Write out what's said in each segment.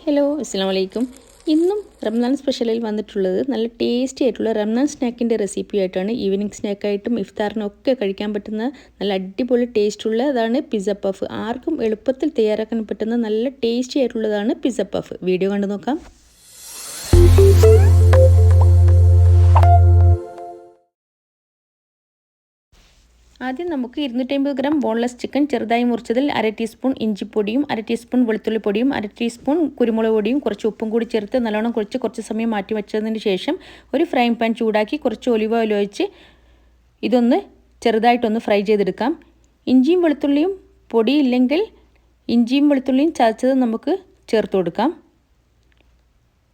Hello അസ്സലാമു അലൈക്കും. ഇന്നും റംസാൻ സ്പെഷ്യലിൽ വന്നിട്ടുള്ളത് നല്ല ടേസ്റ്റി ആയിട്ടുള്ള റംസാൻ സ്നാക്കിൻ്റെ റെസിപ്പി ആയിട്ടാണ്. ഈവനിങ് സ്നാക്കായിട്ടും ഇഫ്താറിനും ഒക്കെ കഴിക്കാൻ പറ്റുന്ന നല്ല അടിപൊളി ടേസ്റ്റുള്ള അതാണ് പിസ്സ പഫ്. ആർക്കും എളുപ്പത്തിൽ തയ്യാറാക്കാൻ പറ്റുന്ന നല്ല ടേസ്റ്റി ആയിട്ടുള്ളതാണ് പിസ്സ പഫ്. വീഡിയോ കണ്ടു നോക്കാം. ആദ്യം നമുക്ക് 250 ഗ്രാം ബോൺലെസ് ചിക്കൻ ചെറുതായി മുറിച്ചതിൽ 1/2 ടീസ്പൂൺ ഇഞ്ചിപ്പൊടിയും 1/2 ടീസ്പൂൺ വെളുത്തുള്ളി പൊടിയും 1/2 ടീസ്പൂൺ കുരുമുളക് പൊടിയും കുറച്ച് ഉപ്പും കൂടി ചേർത്ത് നല്ലോണം കുറച്ച് സമയം മാറ്റി വെച്ചതിന് ശേഷം ഒരു ഫ്രൈ പാൻ ചൂടാക്കി കുറച്ച് ഒലിവ് ഓയിൽ ഒഴിച്ച് ഇതൊന്ന് ചെറുതായിട്ടൊന്ന് ഫ്രൈ ചെയ്തെടുക്കാം. ഇഞ്ചിയും വെളുത്തുള്ളിയും പൊടിയില്ലെങ്കിൽ ഇഞ്ചിയും വെളുത്തുള്ളിയും ചതച്ചത് നമുക്ക് ചേർത്ത് കൊടുക്കാം.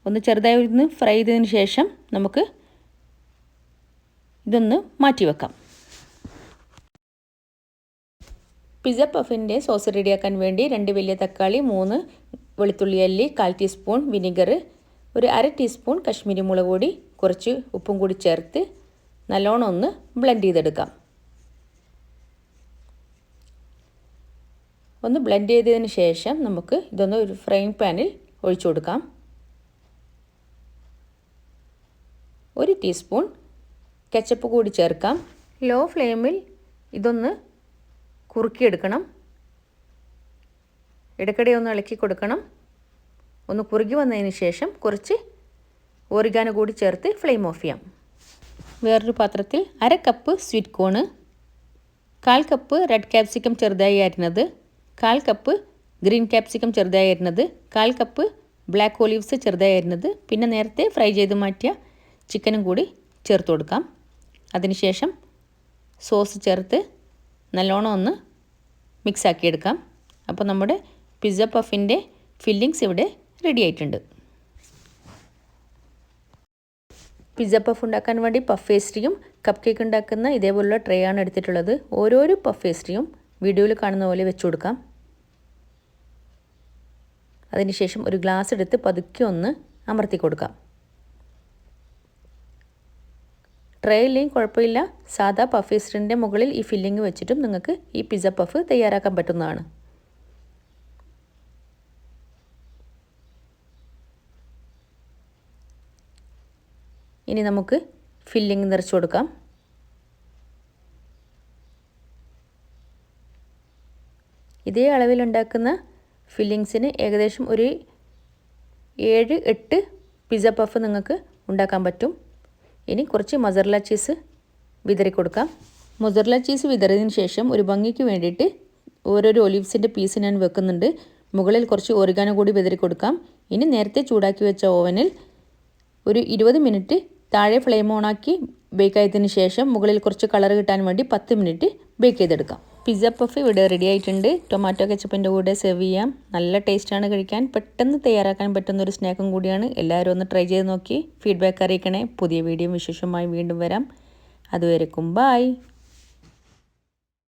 ഒന്ന് ചെറുതായി ഒന്ന് ഫ്രൈ ചെയ്തതിന് ശേഷം നമുക്ക് ഇതൊന്ന് മാറ്റി വെക്കാം. പിസ്സ പഫിൻ്റെ സോസ് റെഡിയാക്കാൻ വേണ്ടി 2 വലിയ തക്കാളി, 3 വെളുത്തുള്ളി അല്ലി, 1/4 ടീസ്പൂൺ വിനെഗർ, ഒരു 1/2 ടീസ്പൂൺ കശ്മീരി മുളക് പൊടി, കുറച്ച് ഉപ്പും കൂടി ചേർത്ത് നല്ലോണം ഒന്ന് ബ്ലെൻഡ് ചെയ്തെടുക്കാം. ഒന്ന് ബ്ലെൻഡ് ചെയ്തതിന് ശേഷം നമുക്ക് ഇതൊന്ന് ഒരു ഫ്രൈ പാനിൽ ഒഴിച്ചു കൊടുക്കാം. 1 ടീസ്പൂൺ കെച്ചപ്പ് കൂടി ചേർക്കാം. ലോ ഫ്ലെയിമിൽ ഇതൊന്ന് കുറുക്കിയെടുക്കണം. ഇടയ്ക്കിടെ ഒന്ന് ഇളക്കി കൊടുക്കണം. ഒന്ന് കുറുകി വന്നതിന് ശേഷം കുറച്ച് ഓറിഗാനോ കൂടി ചേർത്ത് ഫ്ലെയിം ഓഫ് ചെയ്യാം. വേറൊരു പാത്രത്തിൽ 1/2 cup sweet cone, 1/4 cup red capsicum ചെറുതായി അരിഞ്ഞത്, 1/4 കപ്പ് ഗ്രീൻ ക്യാപ്സിക്കം ചെറുതായി അരിഞ്ഞത്, 1/4 കപ്പ് ബ്ലാക്ക് ഒലീവ്സ് ചെറുതായി അരിഞ്ഞത്, പിന്നെ നേരത്തെ ഫ്രൈ ചെയ്ത് മാറ്റിയ ചിക്കനും കൂടി ചേർത്ത് കൊടുക്കാം. അതിനുശേഷം സോസ് ചേർത്ത് നല്ലോണം ഒന്ന് മിക്സ് ആക്കിയെടുക്കാം. അപ്പോൾ നമ്മുടെ പിസ്സ പഫിൻ്റെ ഫില്ലിങ്സ് ഇവിടെ റെഡി ആയിട്ടുണ്ട്. പിസ്സ പഫ് ഉണ്ടാക്കാൻ വേണ്ടി പഫ് പേസ്ട്രിയും കപ്പ് കേക്ക് ഉണ്ടാക്കുന്ന ഇതേപോലുള്ള ട്രേ ആണ് എടുത്തിട്ടുള്ളത്. ഓരോരോ പഫ് പേസ്ട്രിയും വീഡിയോയിൽ കാണുന്ന പോലെ വെച്ച് കൊടുക്കാം. അതിനുശേഷം ഒരു ഗ്ലാസ് എടുത്ത് പതുക്കെ ഒന്ന് അമർത്തി കൊടുക്കാം. ട്രേയിലെയും കുഴപ്പമില്ല, സാധാ പഫ് പേസ്ട്രിൻ്റെ മുകളിൽ ഈ ഫില്ലിങ് വെച്ചിട്ടും നിങ്ങൾക്ക് ഈ പിസ്സ പഫ് തയ്യാറാക്കാൻ പറ്റുന്നതാണ്. ഇനി നമുക്ക് ഫില്ലിങ് നിറച്ചു കൊടുക്കാം. ഇതേ അളവിലുണ്ടാക്കുന്ന ഫില്ലിങ്സിന് ഏകദേശം ഒരു 7-8 പിസ്സ പഫ് നിങ്ങൾക്ക് ഉണ്ടാക്കാൻ പറ്റും. ഇനി കുറച്ച് മൊസറല്ല ചീസ് വിതറി കൊടുക്കാം. മൊസറല്ല ചീസ് വിതറിയതിന് ശേഷം ഒരു ഭംഗിക്ക് വേണ്ടിയിട്ട് ഓരോരോ ഒലിവ്സിൻ്റെ പീസ് ഞാൻ വെക്കുന്നുണ്ട്. മുകളിൽ കുറച്ച് ഓറിഗാനോ കൂടി വിതറി കൊടുക്കാം. ഇനി നേരത്തെ ചൂടാക്കി വെച്ച ഓവനിൽ ഒരു 20 മിനിറ്റ് താഴെ ഫ്ലെയിം ഓണാക്കി ബേക്ക് ആയതിനു ശേഷം മുകളിൽ കുറച്ച് കളർ കിട്ടാൻ വേണ്ടി 10 മിനിറ്റ് ബേക്ക് ചെയ്തെടുക്കാം. പിസ്സ പഫ് ഇവിടെ റെഡി ആയിട്ടുണ്ട്. ടൊമാറ്റോ കെച്ചപ്പിൻ്റെ കൂടെ സെർവ് ചെയ്യാം. നല്ല ടേസ്റ്റാണ് കഴിക്കാൻ. പെട്ടെന്ന് തയ്യാറാക്കാൻ പറ്റുന്ന ഒരു സ്നാക്കും കൂടിയാണ്. എല്ലാവരും ഒന്ന് ട്രൈ ചെയ്ത് നോക്കി ഫീഡ്ബാക്ക് അറിയിക്കണേ. പുതിയ വീഡിയോ വിശേഷമായി വീണ്ടും വരാം. അതുവരെക്കും ബൈ.